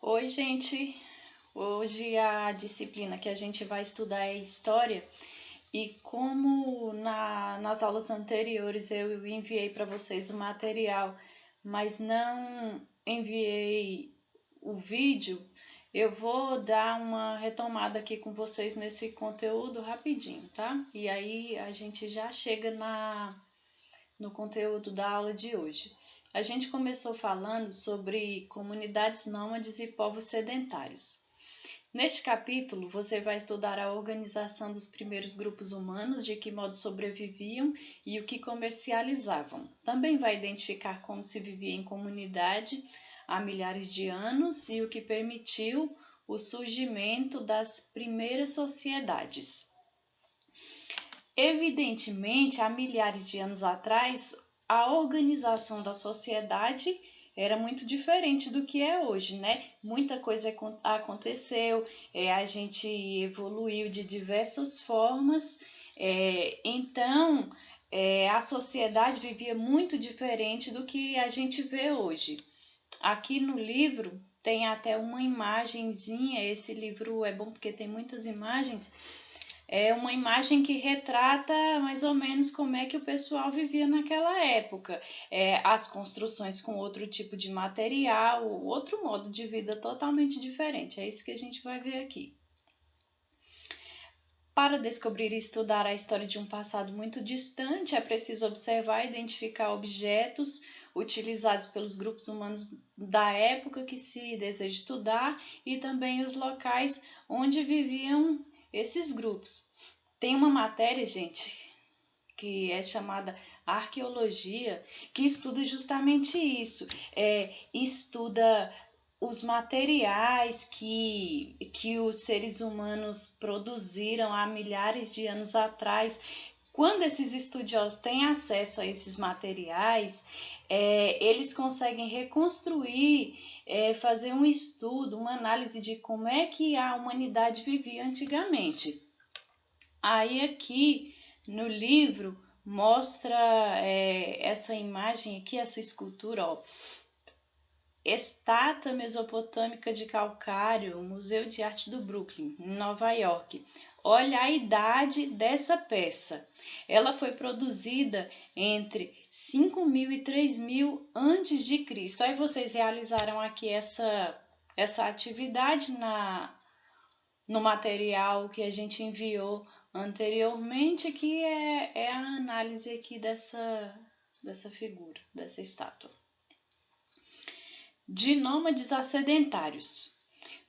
Oi, gente! Hoje a disciplina que a gente vai estudar é História e como nas aulas anteriores eu enviei para vocês o material, mas não enviei o vídeo, eu vou dar uma retomada aqui com vocês nesse conteúdo rapidinho, tá? E aí a gente já chega no conteúdo da aula de hoje. A gente começou falando sobre comunidades nômades e povos sedentários. Neste capítulo, você vai estudar a organização dos primeiros grupos humanos, de que modo sobreviviam e o que comercializavam. Também vai identificar como se vivia em comunidade há milhares de anos e o que permitiu o surgimento das primeiras sociedades. Evidentemente, há milhares de anos atrás, a organização da sociedade era muito diferente do que é hoje, né? Muita coisa aconteceu, a gente evoluiu de diversas formas, então a sociedade vivia muito diferente do que a gente vê hoje. Aqui no livro tem até uma imagenzinha, esse livro é bom porque tem muitas imagens. É uma imagem que retrata mais ou menos como é que o pessoal vivia naquela época. As construções com outro tipo de material, outro modo de vida totalmente diferente. É isso que a gente vai ver aqui. Para descobrir e estudar a história de um passado muito distante, é preciso observar e identificar objetos utilizados pelos grupos humanos da época que se deseja estudar e também os locais onde viviam esses grupos. Tem uma matéria, gente, que é chamada arqueologia, que estuda justamente isso. Estuda os materiais que os seres humanos produziram há milhares de anos atrás. Quando esses estudiosos têm acesso a esses materiais, eles conseguem reconstruir, fazer um estudo, uma análise de como é que a humanidade vivia antigamente. Aí aqui no livro mostra essa imagem aqui, essa escultura, ó, Estátua Mesopotâmica de Calcário, Museu de Arte do Brooklyn, em Nova York. Olha a idade dessa peça. Ela foi produzida entre 5.000 e 3.000 antes de Cristo. Aí vocês realizaram aqui essa atividade no material que a gente enviou anteriormente, que é a análise aqui dessa figura, dessa estátua. De nômades a sedentários.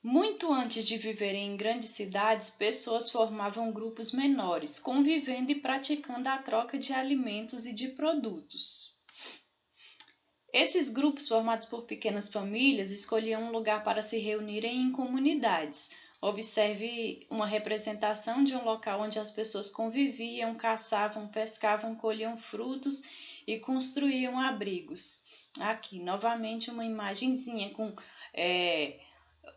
Muito antes de viverem em grandes cidades, pessoas formavam grupos menores, convivendo e praticando a troca de alimentos e de produtos. Esses grupos, formados por pequenas famílias, escolhiam um lugar para se reunirem em comunidades. Observe uma representação de um local onde as pessoas conviviam, caçavam, pescavam, colhiam frutos e construíam abrigos. Aqui, novamente, uma imagenzinha com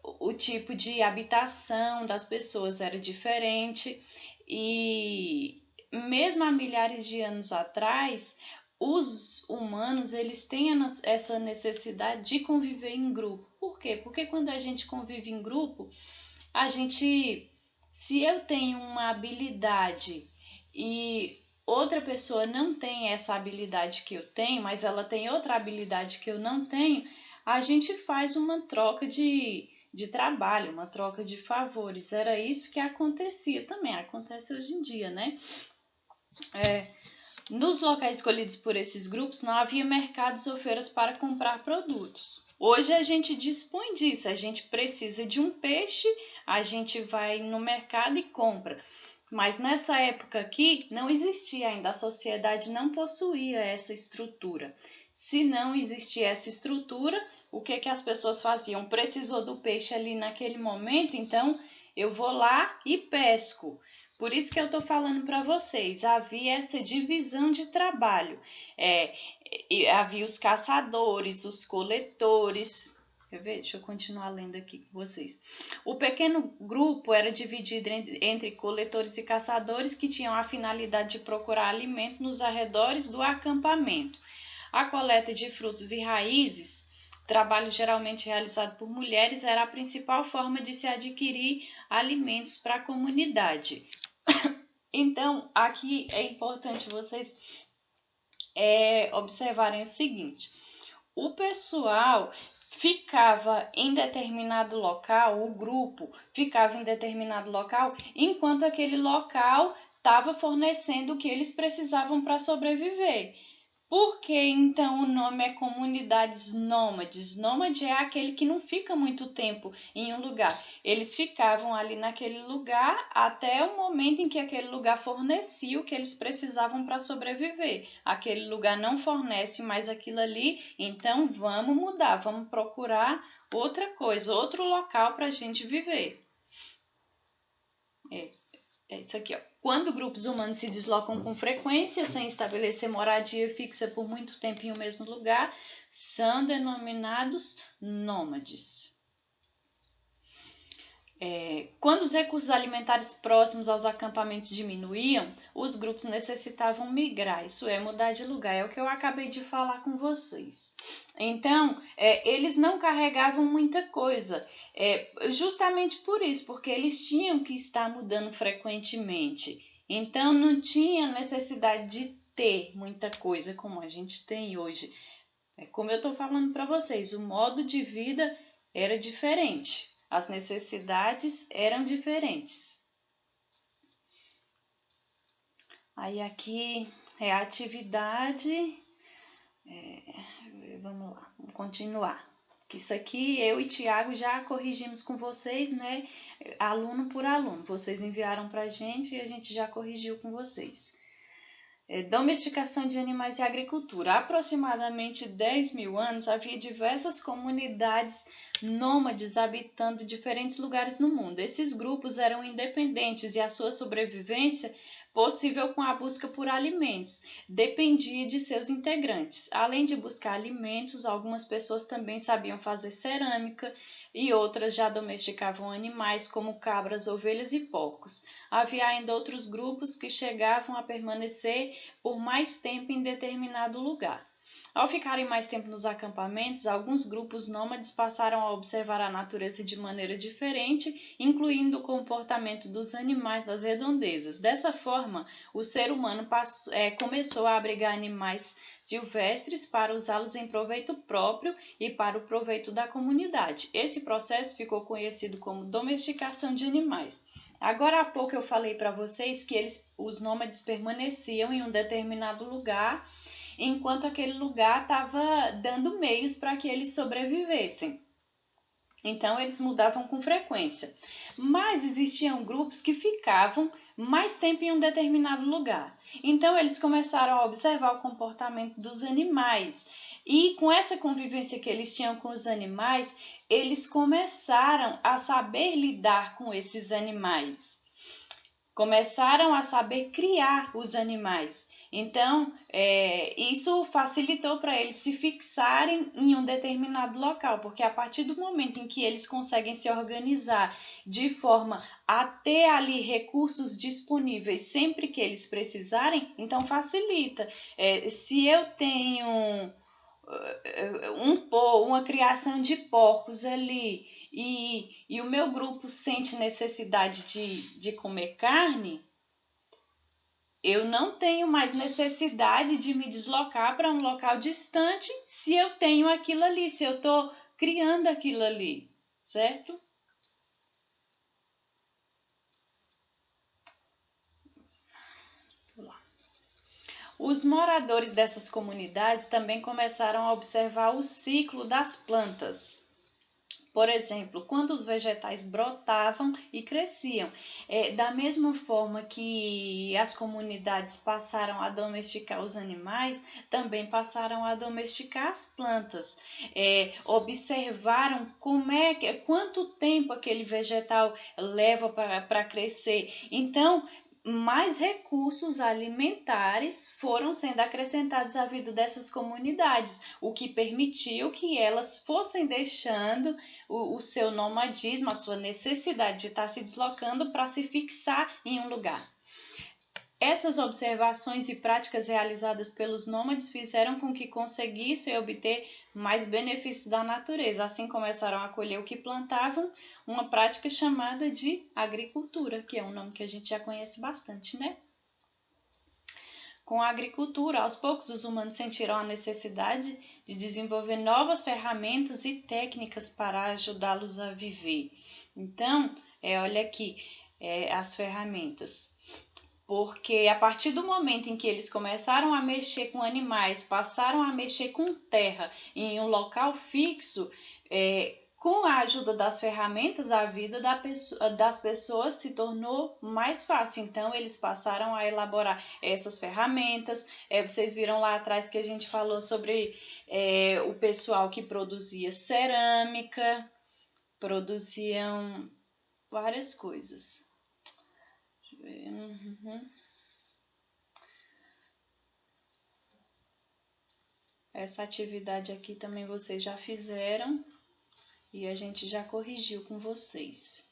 o tipo de habitação das pessoas era diferente e mesmo há milhares de anos atrás, os humanos eles têm essa necessidade de conviver em grupo. Por quê? Porque quando a gente convive em grupo, se eu tenho uma habilidade e outra pessoa não tem essa habilidade que eu tenho, mas ela tem outra habilidade que eu não tenho, a gente faz uma troca de trabalho, uma troca de favores. Era isso que acontecia também, acontece hoje em dia, né? Nos locais escolhidos por esses grupos não havia mercados ou feiras para comprar produtos. Hoje a gente dispõe disso, a gente precisa de um peixe, a gente vai no mercado e compra. Mas nessa época aqui não existia ainda, a sociedade não possuía essa estrutura. Se não existia essa estrutura, o que as pessoas faziam? Precisou do peixe ali naquele momento, então eu vou lá e pesco. Por isso que eu estou falando para vocês, havia essa divisão de trabalho. Havia os caçadores, os coletores. Quer ver? Deixa eu continuar lendo aqui com vocês. O pequeno grupo era dividido entre coletores e caçadores que tinham a finalidade de procurar alimento nos arredores do acampamento. A coleta de frutos e raízes trabalho geralmente realizado por mulheres, era a principal forma de se adquirir alimentos para a comunidade. Então, aqui é importante vocês observarem o seguinte: o pessoal ficava em determinado local, o grupo ficava em determinado local, enquanto aquele local estava fornecendo o que eles precisavam para sobreviver. Por que então o nome é comunidades nômades? Nômade é aquele que não fica muito tempo em um lugar. Eles ficavam ali naquele lugar até o momento em que aquele lugar fornecia o que eles precisavam para sobreviver. Aquele lugar não fornece mais aquilo ali, então vamos mudar, vamos procurar outra coisa, outro local para a gente viver. É isso aqui, ó. Quando grupos humanos se deslocam com frequência, sem estabelecer moradia fixa por muito tempo em um mesmo lugar, são denominados nômades. Quando os recursos alimentares próximos aos acampamentos diminuíam, os grupos necessitavam migrar, isso é, mudar de lugar, é o que eu acabei de falar com vocês. Então, eles não carregavam muita coisa, justamente por isso, porque eles tinham que estar mudando frequentemente. Então, não tinha necessidade de ter muita coisa como a gente tem hoje. Como eu estou falando para vocês, o modo de vida era diferente. As necessidades eram diferentes. Aí aqui é a atividade. Vamos lá, vamos continuar. Isso aqui eu e Tiago já corrigimos com vocês, né? Aluno por aluno. Vocês enviaram para a gente e a gente já corrigiu com vocês. Domesticação de animais e agricultura. Há aproximadamente 10 mil anos havia diversas comunidades nômades habitando diferentes lugares no mundo. Esses grupos eram independentes e a sua sobrevivência, possível com a busca por alimentos, dependia de seus integrantes. Além de buscar alimentos, algumas pessoas também sabiam fazer cerâmica e outras já domesticavam animais como cabras, ovelhas e porcos. Havia ainda outros grupos que chegavam a permanecer por mais tempo em determinado lugar. Ao ficarem mais tempo nos acampamentos, alguns grupos nômades passaram a observar a natureza de maneira diferente, incluindo o comportamento dos animais das redondezas. Dessa forma, o ser humano começou a abrigar animais silvestres para usá-los em proveito próprio e para o proveito da comunidade. Esse processo ficou conhecido como domesticação de animais. Agora há pouco eu falei para vocês que os nômades permaneciam em um determinado lugar, enquanto aquele lugar estava dando meios para que eles sobrevivessem. Então, eles mudavam com frequência. Mas existiam grupos que ficavam mais tempo em um determinado lugar. Então, eles começaram a observar o comportamento dos animais. E com essa convivência que eles tinham com os animais, eles começaram a saber lidar com esses animais. Começaram a saber criar os animais. Então, isso facilitou para eles se fixarem em um determinado local, porque a partir do momento em que eles conseguem se organizar de forma a ter ali recursos disponíveis sempre que eles precisarem, então facilita. Se eu tenho uma criação de porcos ali e o meu grupo sente necessidade de comer carne, eu não tenho mais necessidade de me deslocar para um local distante se eu tenho aquilo ali, se eu estou criando aquilo ali, certo? Os moradores dessas comunidades também começaram a observar o ciclo das plantas. Por exemplo, quando os vegetais brotavam e cresciam. Da mesma forma que as comunidades passaram a domesticar os animais, também passaram a domesticar as plantas. Observaram quanto tempo aquele vegetal leva para crescer. Então, mais recursos alimentares foram sendo acrescentados à vida dessas comunidades, o que permitiu que elas fossem deixando o seu nomadismo, a sua necessidade de estar se deslocando para se fixar em um lugar. Essas observações e práticas realizadas pelos nômades fizeram com que conseguissem obter mais benefícios da natureza. Assim começaram a colher o que plantavam, uma prática chamada de agricultura, que é um nome que a gente já conhece bastante, né? Com a agricultura, aos poucos os humanos sentiram a necessidade de desenvolver novas ferramentas e técnicas para ajudá-los a viver. Então, olha aqui, as ferramentas. Porque a partir do momento em que eles começaram a mexer com animais, passaram a mexer com terra em um local fixo, com a ajuda das ferramentas, a vida das pessoas se tornou mais fácil. Então, eles passaram a elaborar essas ferramentas. Vocês viram lá atrás que a gente falou sobre o pessoal que produzia cerâmica, produziam várias coisas. Deixa eu ver. Uhum. Essa atividade aqui também vocês já fizeram e a gente já corrigiu com vocês.